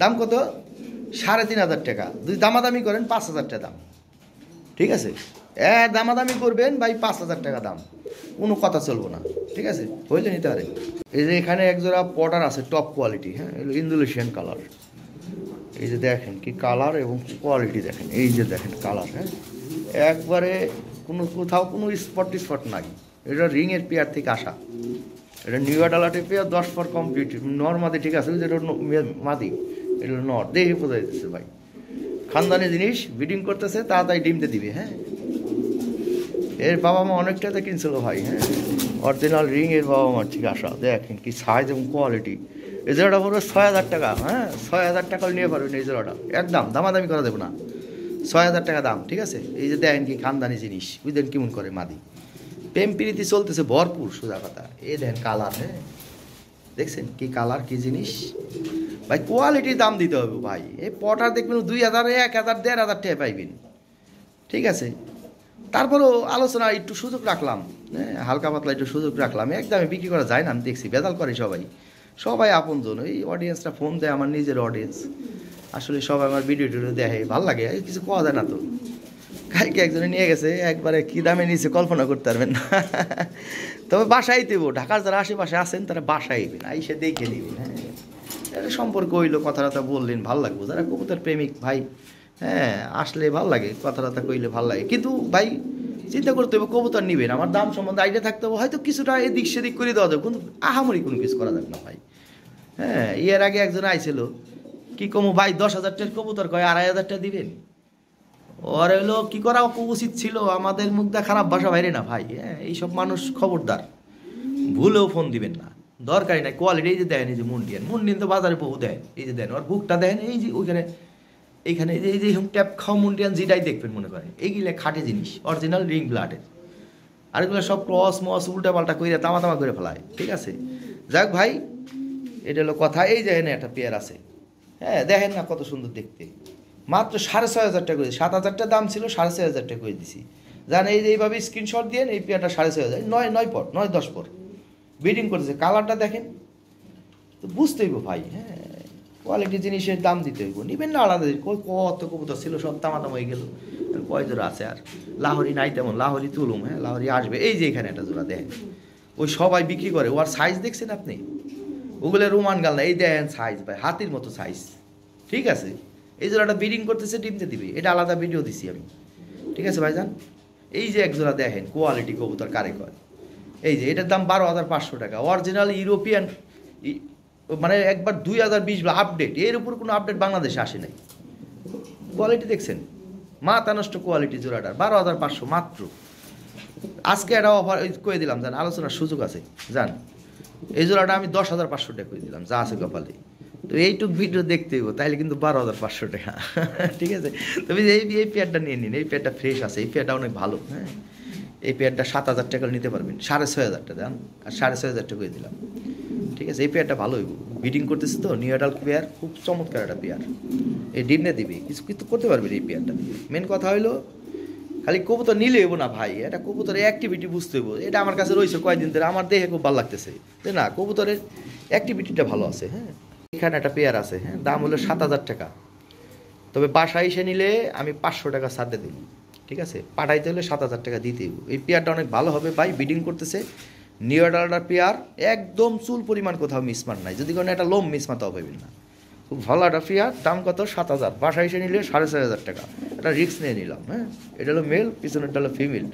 দাম কত? 3500 টাকা। যদি দামাদামি করেন 5000 টাকা দাম, ঠিক আছে। দামাদামি করবেন ভাই, 5000 টাকা দাম, কোনো কথা চলবো না, ঠিক আছে, হইলে নিতে পারে। এই যে এখানে একজোড়া পটার আছে, টপ কোয়ালিটি, হ্যাঁ, ইন্দোনেশিয়ান কালার। এই যে দেখেন কি কালার এবং কোয়ালিটি দেখেন, এই যে দেখেন কালার, হ্যাঁ, একবারে কোথাও কোনো স্পট নাই। এটা রিংয়ের পেয়ার থেকে আসা, এটা নিউ অ্যাডাল্টের পেয়ার, 10 পর কমপ্লিট নর মাদি, ঠিক আছে। যেটা মাদি, এটা নর, দেখে বোঝা যাচ্ছে ভাই, খানদানি জিনিস, ব্রিডিং করতেছে, তাড়াতাড়ি ডিমতে দিবে। হ্যাঁ, এর বাবা মা অনেকটাতে কিনছিল ভাই। হ্যাঁ, অরিজিনাল রিং এর বাবা মার ঠিক আসা, দেখেন কি সাইজ এবং কোয়ালিটি। এই জোড়াটা পড়বে 6000 টাকা। হ্যাঁ, 6000 টাকা নিয়ে পারবেন এই জোড়াটা, একদম দামাদামি করা দেবো না, 6000 টাকা দাম, ঠিক আছে। এই যে দেখেন কি খানদানি জিনিস, বুঝলেন কেমন করে মাদি, প্রেম প্রীতি চলতেছে ভরপুর, সোজা কথা। এই দেখেন কালার, হ্যাঁ, দেখছেন কি কালার, কি জিনিস ভাই, কোয়ালিটির দাম দিতে হবে ভাই। এই পটার দেখবেন 2000, 1000, 1500 টাকা পাইবেন, ঠিক আছে। তারপরেও আলোচনা একটু সুযোগ রাখলাম, হ্যাঁ, হালকা পাতলা একটু সুযোগ রাখলাম, একদমই বিক্রি করা যায় না, আমি দেখছি বেদাল করে সবাই আপনজন। ওই অডিয়েন্সটা ফোন দেয়, আমার নিজের অডিয়েন্স, আসলে সবাই আমার ভিডিও দেখে, ভালো লাগে, কিছু পাওয়া যায় না তো। কালকে একজনে নিয়ে গেছে, একবারে কী দামে নিয়েছে কল্পনা করতে পারবেন না। তবে বাসায় দেবো, ঢাকার যারা আশেপাশে আছেন তারা বাসায় আইবেন, আইসে দেখে নেবেন। হ্যাঁ, সম্পর্ক হইলো, কথাটা বললেন, ভালো লাগবো। যারা কবুতর প্রেমিক ভাই, হ্যাঁ, আসলে ভাল লাগে, কথাটা কইলে ভাল লাগে। কিন্তু ভাই চিন্তা করতে হবে, কবুতর নিবেন, আমার দাম সম্বন্ধে আইডিয়া থাকতে হবে, হয়তো কিছুটা এদিক সেদিক করে দেওয়া যাবে, কিন্তু আহামরি কোনো কিছু করা যাবে না ভাই। হ্যাঁ, এর আগে একজন আইছিল, কি কমু ভাই, 10,000 টাকার কবুতর কয় 2500 টাকা দিবেন। ওর হইলো কি করা উচিত ছিল, আমাদের মুখটা খারাপ ভাষা বাইরে না ভাই। হ্যাঁ, এইসব মানুষ খবরদার, ভুলেও ফোন দিবেন না, দরকারই নাই। কোয়ালিটি এই যে দেন, এই যে মুন্ডিয়ান তো বাজারে বহু দেন, এই যে দেন ওর বুকটা দেন, এই যে ওইখানে এইখানে এই যে ট্যাপ খাও মুন্ডিয়ান যেটাই দেখবেন মনে করেন এইগুলো খাটে জিনিস, অরিজিনাল রিং ব্লাডের। আরেকগুলো সব ক্রস মস উল্টা পাল্টা করে তামা তামা করে ফেলায়, ঠিক আছে। যাক ভাই, এটা হলো কথা। এই যে এখানে একটা পেয়ার আছে, হ্যাঁ দেখেন না কত সুন্দর দেখতে, মাত্র 6,500 টাকা করে, 7,000 দাম ছিল, 6,500 টাকা করে দিছি। জান এই যে এইভাবে স্ক্রিনশট দিয়ে এই পেয়ারটা 6,500, 9-10 পর বিডিং করতেছে। কালারটা দেখেন তো বুঝতেই ভাই। হ্যাঁ, কোয়ালিটি জিনিসের দাম দিতে হইব, নিবেন না আলাদা। কত কবুতর ছিল সব তামাতাম হয়ে গেল, কয় জোড়া আছে আর? লাহোরি নাই তেমন, লাহোরি তুলুম, হ্যাঁ লাহোরি আসবে। এই যে এখানে একটা জোড়া দেখেন, ওই সবাই বিক্রি করে, ওর সাইজ দেখছেন আপনি? ওগুলো রোমান গাল না, এই দেখেন সাইজ ভাই, হাতির মতো সাইজ, ঠিক আছে। এই জোড়াটা ব্রিডিং করতেছে, ডিমতে দিবে, এটা আলাদা ভিডিও দিছি আমি, ঠিক আছে ভাইজান। এই যে এক জোড়া দেখেন, কোয়ালিটি কবুতর কারে কয়। এই যে এটার দাম 12,500 টাকা, অরিজিনাল ইউরোপিয়ান, মানে একবার 2020 আপডেট, এর উপর কোনো আপডেট বাংলাদেশে আসে নাই। কোয়ালিটি দেখছেন, মাথা নষ্ট কোয়ালিটি জোড়াটার, 12,500 মাত্র। আজকে একটা অফার করে দিলাম, জান আলোচনার সুযোগ আছে, জান এই জোড়াটা আমি 10,500 টাকা করে দিলাম, যা আছে কপালে। তো এইটুক ভিডিও দেখতে হইব, তাইলে কিন্তু 12,500 টাকা, ঠিক আছে। তবে এই পেয়ারটা নিয়ে নিন, এই পেয়ারটা ফ্রেশ আছে, এই পেয়ারটা অনেক ভালো। হ্যাঁ, এই পেয়ারটা 7,000 টাকা নিতে পারবেন, 6,500 টাকা দাম, আর 6,500 টাকা করে দিলাম, ঠিক আছে। এই পেয়ারটা ভালো হইব, বিডিং করতেছে তো, নিউ অ্যাডাল্ট পেয়ার, খুব চমৎকার একটা পেয়ার। এই ডিমনে দিবি, কিছু কিছু করতে পারবি এই পেয়ারটা দিয়ে। মেন কথা হইলো খালি কবুতর নিলে হইব না ভাই, এটা কবুতরের অ্যাক্টিভিটি বুঝতে হইব। এটা আমার কাছে রয়েছে কয়েকদিন ধরে, আমার দেখে খুব ভালো লাগতেছে যে না কবুতরের অ্যাক্টিভিটিটা ভালো আছে। হ্যাঁ, এখানে একটা পেয়ার আছে, হ্যাঁ দাম হলো 7,000 টাকা। তবে বাসায় এসে নিলে আমি 500 টাকা ছাড়তে দিই, ঠিক আছে। পাঠাইতে হলে 7,000 টাকা দিতেই। এই পেয়ারটা অনেক ভালো হবে ভাই, বিডিং করতেছে, নিউ অ্যাডাল্টার পেয়ার, একদম চুল পরিমাণ কোথাও মিসমার নাই, যদি কোনো একটা লোম মিসমাতাও পাবেন না। খুব ভালো একটা পেয়ার, দাম কত? 7,000। বাসায় এসে নিলে 4,500 টাকা। একটা রিস্ক নিয়ে নিলাম। হ্যাঁ, এটা হলো মেল, পিছনেরটা হলো ফিমেল,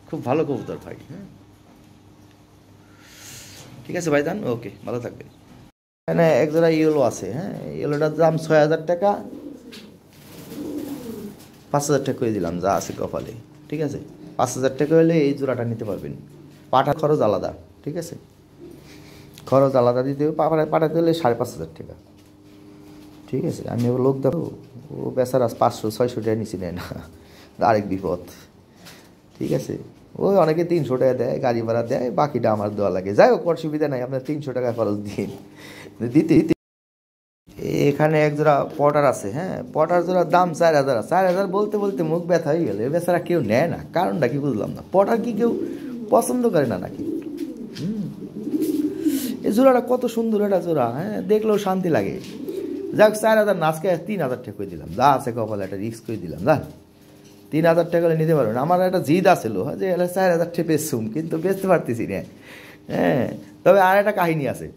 খুব ভালো কবুতর ভাই। হ্যাঁ, ঠিক আছে ভাইজান, ওকে, ভালো থাকবেন। এখানে এক জোড়া ইয়েলো আছে, হ্যাঁ ইয়েলোটার দাম 6,000 টাকা, 5,000 টাকা করে দিলাম, যা আছে কপালে, ঠিক আছে। 5,000 টাকা হলে এই জোড়াটা নিতে পারবেন। পাঠা খরচ আলাদা, ঠিক আছে, খরচ আলাদা দিতে হবে। পাঠাতে হলে 5,500 টাকা, ঠিক আছে। আমি ও লোক দেখো, ও বেচারা 500-600 টাকা নিচে নেয় না, আরেক বিপদ, ঠিক আছে। ওই অনেকে 300 টাকা দেয়, গাড়ি ভাড়া দেয়, বাকিটা আমার দেওয়া লাগে। যাই হোক, অসুবিধা নাই, আপনার 300 টাকা খরচ দিন, দিতে। এখানে এক জোড়া পটার আছে, হ্যাঁ পটার জোড়ার দাম 4,000। 4,000 বলতে বলতে মুখ ব্যথা হয়ে গেলে, বেচারা কেউ নেয় না, কারণটা কি বুঝলাম না। পটার কি কেউ পছন্দ করে না নাকি? এই জোড়াটা কত সুন্দর একটা জোড়া, হ্যাঁ দেখলেও শান্তি লাগে। যাক, 4,000 না, আজকে 3,000 টাকা করে দিলাম, যা আছে কপালে, একটা রিস্ক করে দিলাম। যা 3,000 টাকা নিতে পারবেন। আমার একটা জিদ আসলো যে 4,000 টাকা বেচুম, কিন্তু বেচতে পারতেছি না। হ্যাঁ, তবে আর একটা কাহিনী আছে,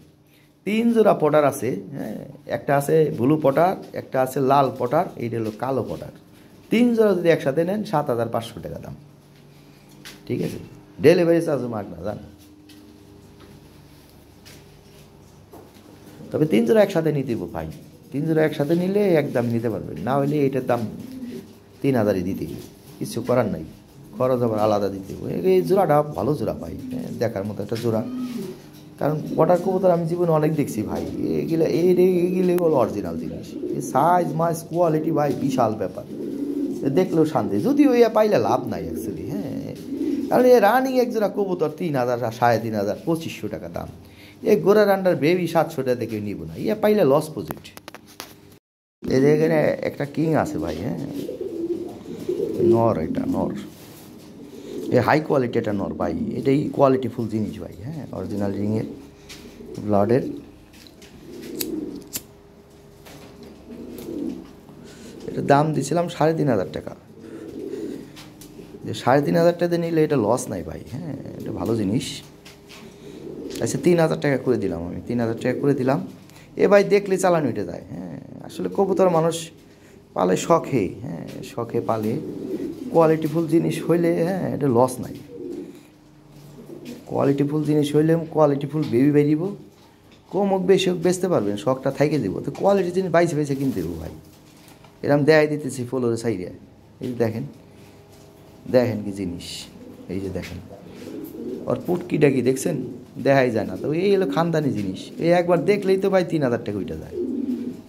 3 জোড়া পটার আছে। হ্যাঁ, একটা আছে ব্লু পটার, একটা আছে লাল পটার, এইটা হলো কালো পটার। 3 জোড়া যদি একসাথে নেন 7,500 টাকা দাম, ঠিক আছে। ডেলিভারি চার্জও মাগ না, জান। তবে 3 জোড়া একসাথে নিতে ভাই, 3 জোড়া একসাথে নিলে একদম নিতে পারবেন, না হলে এইটার দাম 3,000-ই দিতে, কিছু করার নাই, খরচ আবার আলাদা দিতে। এই জোড়াটা ভালো জোড়া ভাই, দেখার মতো একটা জোড়া। কারণ পটার কবুতর আমি জীবনে অনেক দেখছি ভাই, এইগুলো হলো অরিজিনাল জিনিস। এই সাইজ মাইজ কোয়ালিটি ভাই বিশাল ব্যাপার, দেখলেও শান্তি। যদিও ইয়া পাইলে লাভ নাই অ্যাকচুয়ালি, হ্যাঁ, কারণ এই রানিং এক জোড়া কবুতর 3,000, 3,500, 2,500 টাকা দাম। এই গোড়ার আন্ডার বেবি 700 টাকা দেখে নিব না, ইয়া পাইলে লস প্রজেক্ট। এই যে এখানে একটা কিং আছে ভাই, হ্যাঁ নর, এটা নর, এই হাই কোয়ালিটি একটা নর ভাই, এটাই কোয়ালিটিফুল জিনিস ভাই। হ্যাঁ, অরিজিনাল রিংয়ের ব্লাডের। এটা দাম দিয়েছিলাম 3,500 টাকা, যে 3,500 টাকা নিলে এটা লস নাই ভাই। হ্যাঁ, এটা ভালো জিনিস। আচ্ছা, 3,000 টাকা করে দিলাম আমি, 3,000 টাকা করে দিলাম। এ ভাই দেখলে চালান উঠে যায়। হ্যাঁ, আসলে কবুতর মানুষ পালে শখে, হ্যাঁ শখে পালে, কোয়ালিটিফুল জিনিস হইলে হ্যাঁ এটা লস নাই। কোয়ালিটিফুল জিনিস হইলে কোয়ালিটিফুল বেবি বেরিব, কম হোক বেশি হোক বেচতে পারবেন, শখটা থাইকে দেবো। তো কোয়ালিটি জিনিস বাইছে কিনতে দেবো ভাই। এরকম দেখাই দিতেছি ফ্লোরে সাইডে। এই যে দেখেন, দেখেন কি জিনিস, এই যে দেখেন ওর পুটকিটা কি দেখছেন, দেখাই যায় না। তো এই হলো খানদানি জিনিস, এই একবার দেখলেই তো ভাই 3,000 টাকা উঠে যায়।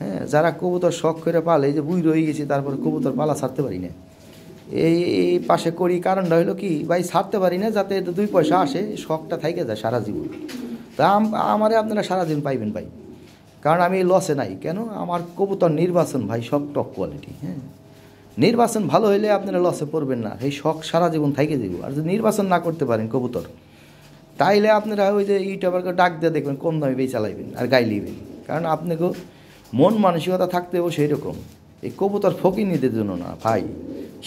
হ্যাঁ, যারা কবুতর শখ করে পালে, এই যে বুই রয়ে গেছি তারপরে কবুতর পালা ছাড়তে পারি না, এই এই পাশে করি। কারণটা হলো কি ভাই, ছাড়তে পারি না যাতে 2 পয়সা আসে, শখটা থাইকে যায় সারা জীবন। তা আমারে আপনারা সারাদিন পাইবেন ভাই, কারণ আমি লসে নাই। কেন? আমার কবুতর নির্বাচন ভাই সব টপ কোয়ালিটি। হ্যাঁ, নির্বাচন ভালো হইলে আপনারা লসে পড়বেন না, এই শখ সারা জীবন থাইকে যাব। আর যদি নির্বাচন না করতে পারেন কবুতর, তাইলে আপনারা ওই যে ইউটিউবারকে ডাক দিয়ে দেখবেন, কম দামে বেই চালাইবেন আর গাই লিবেন। কারণ আপনাকে মন মানসিকতা থাকতে হবে সেই রকম। এই কবুতর ফকিনীদের জন্য না ভাই,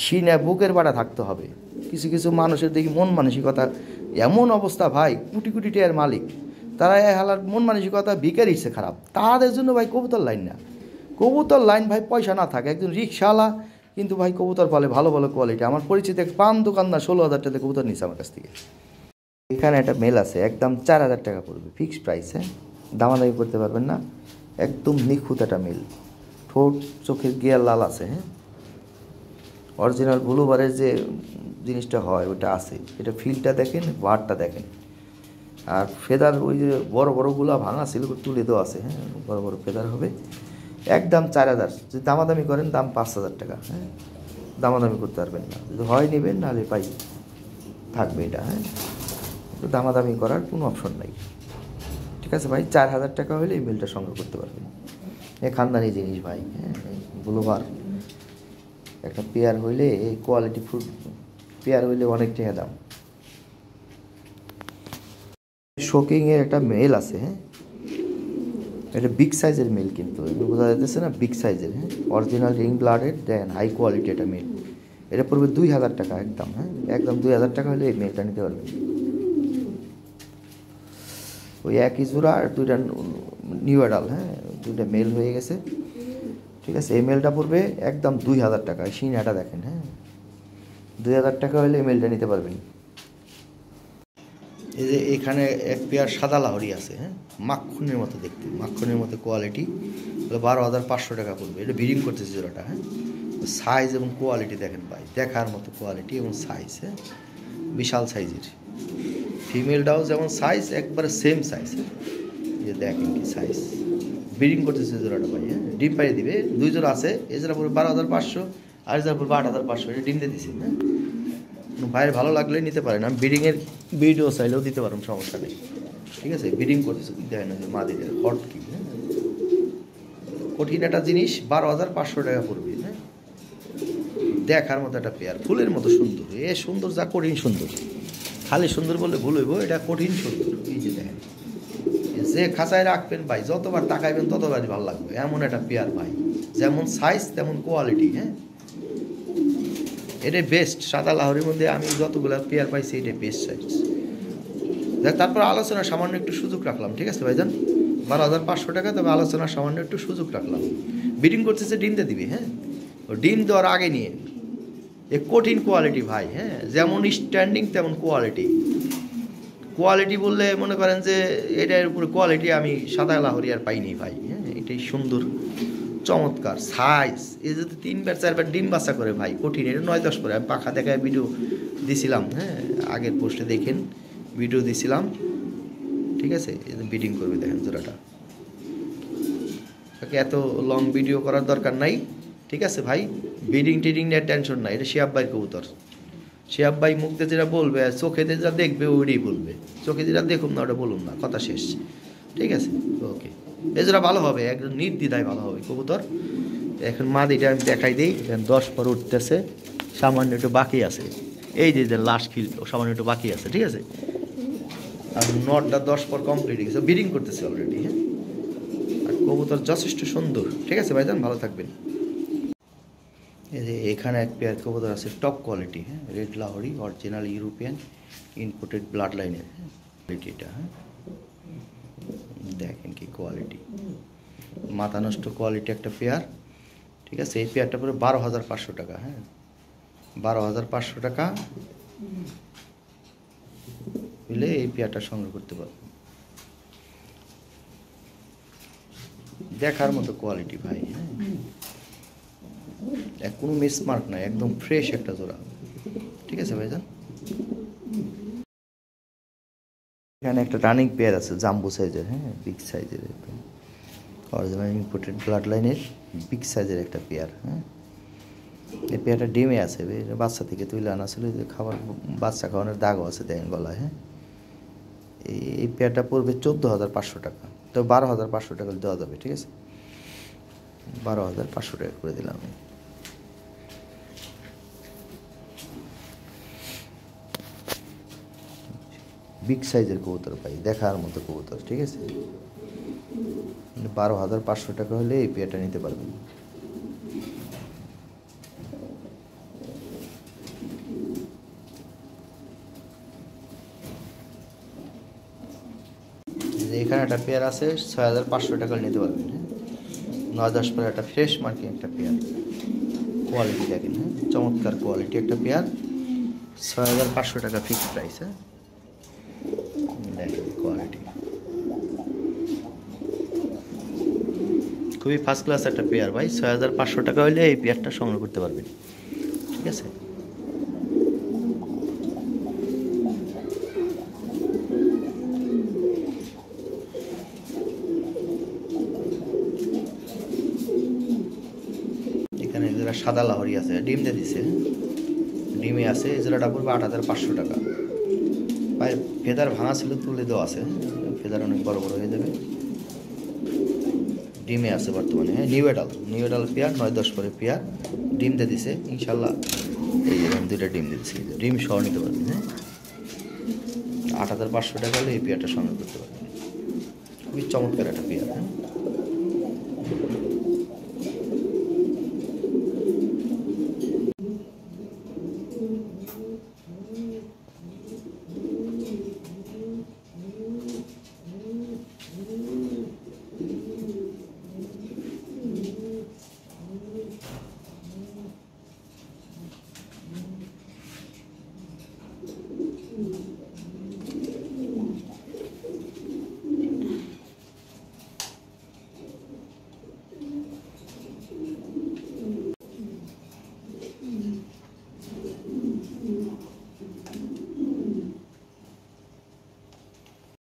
সিনে বুকের বাড়া থাকতে হবে। কিছু কিছু মানুষের দেখি মন মানসিকতা এমন অবস্থা ভাই, কোটি কোটি টাকার মালিক, তারা হালার মন মানসিকতা ভিকারি ইচ্ছে খারাপ। তাদের জন্য ভাই কবুতর লাইন না, কবুতর লাইন ভাই পয়সা না থাকে, একজন রিক্সাওয়ালা কিন্তু ভাই কবুতর পালে ভালো ভালো কোয়ালিটি। আমার পরিচিত এক পান দোকানদার 16,000 টাকা কবুতর নিচ্ছে আমার কাছ থেকে। এখানে একটা মেল আছে, একদম 4,000 টাকা পড়বে, ফিক্সড প্রাইস। হ্যাঁ, দামাদামি করতে পারবেন না, একদম নিখুঁত একটা মেল। ঠোঁট চোখের গিয়ার লাল আছে। হ্যাঁ, অরিজিনাল ব্লুবারের যে জিনিসটা হয় ওটা আছে। এটা ফিলটা দেখেন, ওয়ারটা দেখেন। আর ফেদার ওই যে বড় বড়গুলা ভাঙা ছিল তুলে দেওয়া আছে। হ্যাঁ, বড় বড় ফেদার হবে। একদম 4,000, যদি দামাদামি করেন দাম 5,000 টাকা। হ্যাঁ, দামাদামি করতে পারবেন না, যদি হয় নেবেন নাহলে পাই থাকবে এটা। হ্যাঁ, দামাদামি করার কোনো অপশন নাই। ঠিক আছে ভাই, 4,000 টাকা হলে এই মেলটা সংগ্রহ করতে পারবেন। এ খানদানি জিনিস ভাই। হ্যাঁ, ব্লুবার একটা পেয়ার হইলে, এই কোয়ালিটি ফুড পেয়ার হইলে অনেক টাকা দাম। শোকিংয়ের একটা মেল আছে। হ্যাঁ, এটা বিগ সাইজের মেল, কিন্তু বোঝা যাচ্ছে না, বিগ সাইজের। হ্যাঁ, অরিজিনাল রিং ব্লাডের দেন হাই কোয়ালিটি একটা মেল। এটা পড়বে 2,000 টাকা একদম। হ্যাঁ, একদম 2,000 টাকা হলে এই মেলটা নিতে পারবেন। ওই একই জোড়া আর 2টা নিউ অ্যাডাল। হ্যাঁ, 2টা মেল হয়ে গেছে। ঠিক আছে, এই মেলটা পড়বে একদম 2,000 টাকা। সিনাটা দেখেন। হ্যাঁ, 2,000 টাকা হলে এই মেলটা নিতে পারবেন। এই যে এখানে এক পেয়ার সাদা লাহরি আছে। হ্যাঁ, মাখনের মতো দেখতে, মাখনের মতো কোয়ালিটি, 12,500 টাকা পড়বে। এটা ব্রিডিং করতেছে জোড়াটা। হ্যাঁ, সাইজ এবং কোয়ালিটি দেখেন ভাই, দেখার মতো কোয়ালিটি এবং সাইজ। হ্যাঁ, বিশাল সাইজের। ফিমেলটাও যেমন সাইজ, একবারে সেম সাইজ। যে দেখেন কি সাইজ, ব্রিডিং করতেছে জোড়াটা ভাই। হ্যাঁ, ডিম পাইয়ে দিবে। 2 জোড়া আছে, এই জোড়া পড়বে 12,500, আর জোড়া পড়বে 8,500। এটা ডিম দিয়ে দিছি। হ্যাঁ, ভাইয়ের ভালো লাগলে নিতে পারেন, আমি ব্রিডিংয়ের ভিডিও চাইলেও দিতে পারেন, সমস্যা নেই। ঠিক আছে, ব্রিডিং করতেছে দেখেন না যে মাদিদের হট কি। হ্যাঁ, কঠিন একটা জিনিস, 12,500 টাকা পড়বে। হ্যাঁ, দেখার মতো একটা পেয়ার, ফুলের মতো সুন্দর। এ সুন্দর যা কঠিন সুন্দর, খালি সুন্দর বললে ভুল হইব, এটা কঠিন সুন্দর। এই যে দেখেন, যে খাঁচায় রাখবেন ভাই, যতবার তাকাইবেন ততবারই ভালো লাগবে, এমন একটা পেয়ার ভাই। যেমন সাইজ তেমন কোয়ালিটি। হ্যাঁ, এটাই বেস্ট। সাদা লাহরির মধ্যে আমি যতগুলো পেয়ার পাইছি এটাই বেস্ট সাইজ। দেখ, তারপর আলোচনা সামান্য একটু সুযোগ রাখলাম। ঠিক আছে ভাইজান, 12,500 টাকা, তবে আলোচনা সামান্য একটু সুযোগ রাখলাম। ব্রিডিং করতেছে, ডিম দিয়ে দিবি। হ্যাঁ, ও ডিম দেওয়ার আগে নিয়ে, এ কঠিন কোয়ালিটি ভাই। হ্যাঁ, যেমন স্ট্যান্ডিং তেমন কোয়ালিটি। কোয়ালিটি বললে মনে করেন যে এটার উপরে কোয়ালিটি আমি সাদা লাহরি আর পাইনি ভাই। হ্যাঁ, এটাই সুন্দর, চমৎকার সাইজ। এই যদি 3বার 4বার ডিম বাচ্চা করে ভাই, কঠিন। এটা 9-10 করে আমি পাখা দেখায় ভিডিও দিছিলাম। হ্যাঁ, আগের পোস্টে দেখেন, ভিডিও দিছিলাম। ঠিক আছে, ব্রিডিং করবে দেখেন জোড়াটা। এত লং ভিডিও করার দরকার নাই। ঠিক আছে ভাই, ব্রিডিং টিডিং নিয়ে টেনশন নাই। এটা শিয়াব ভাই কবুতর, শিয়াব ভাই মুখতে যেটা বলবে আর চোখেতে যা দেখবে ওইটাই বলবে। চোখে যেটা দেখুন না ওটা বলুন না, কথা শেষ। ঠিক আছে, ওকে। এই যেটা ভালো হবে, একদম নির্দ্বিধায় ভালো হবে কবুতর। এখন মাদিটা আমি দেখাই দিই। এখন 10 পর উঠতেছে, সামান্য একটু বাকি আছে। এই যে লাস্ট খিল সামান্য একটু বাকি আছে। ঠিক আছে, আর নটটা 10 পর কমপ্লিট হয়ে গেছে, ব্রিডিং করতেছে অলরেডি। হ্যাঁ, আর কবুতর যথেষ্ট সুন্দর। ঠিক আছে ভাইজান, ভালো থাকবেন। এই যে এখানে এক পেয়ার কবুতর আছে টপ কোয়ালিটি। হ্যাঁ, red Lahori, original European inputted blood লাইনের। হ্যাঁ, কোয়ালিটিটা। হ্যাঁ, দেখেন কি কোয়ালিটি, মাথা নষ্ট কোয়ালিটি একটা পেয়ার। ঠিক আছে, এই পেয়ারটা পরে 12,500 টাকা। হ্যাঁ, 12,500 টাকা হলে এই পেয়ারটা সংগ্রহ করতে পারবেন। দেখার মতো কোয়ালিটি ভাই। হ্যাঁ, কোনো মিস মার্ক নাই, একদম ফ্রেশ একটা জোড়া। ঠিক আছে ভাইজান, এখানে একটা রানিং পেয়ার আছে জাম্বো সাইজের, হ্যাঁ বিগ সাইজের, একদম অরিজিনাল ইম্পোর্টেড ব্লাড লাইনের বিগ সাইজের একটা পেয়ার। হ্যাঁ এই পেয়ারটা ডিমে আছে, বাচ্চা থেকে তুলে আনা ছিল, যে খাবার বাচ্চা খাওয়ানোর দাগও আছে দেখেন গলায়। হ্যাঁ এই পেয়ারটা পড়বে 14,500 টাকা, তো 12,500 টাকা দেওয়া যাবে। ঠিক আছে, 12,500 টাকা করে দিলাম আমি। বিগ সাইজের কবুতর পাই, দেখার মতো কবুতর। ঠিক আছে, 12,500 টাকা হলে এই পেয়ারটা নিতে পারবেন। এখানে একটা পেয়ার আছে 6,500 টাকা নিতে পারবেন। হ্যাঁ 9-10 পেয়ার, একটা ফ্রেশ মার্কিং একটা পেয়ার, কোয়ালিটি দেখেন। হ্যাঁ চমৎকার কোয়ালিটি একটা পেয়ার, 6,500 টাকা ফিক্সড প্রাইস। হ্যাঁ দেখেন কোয়ালিটি খুবই ফার্স্ট ক্লাস একটা পেয়ার ভাই। 6,500 টাকা হলে এই পেয়ারটা সংগ্রহ করতে পারবেন। ঠিক আছে, এখানে যারা সাদা লাহরি আছে, ডিম দিয়ে দিছে, ডিমে আছে, এই জোড়াটা পড়বে 8,500 টাকা। পায়ের ফেদার ভাঙা ছিল, তুলে দেওয়া আছে, ফেদার অনেক বড় বড় হয়ে যাবে। ডিমে আছে বর্তমানে। হ্যাঁ নিউ এডাল পেয়ার, 9-10 করে পেয়ার, ডিম দিয়ে দিছে ইনশাল্লাহ। এই যে 2টা ডিম দিয়ে দিচ্ছে, ডিম সহ নিতে পারবেন। হ্যাঁ 8,500 টাকা হলে এই পেয়ারটা সংগ্রহ করতে পারবেন। খুবই চমৎকার একটা পেয়ার। হ্যাঁ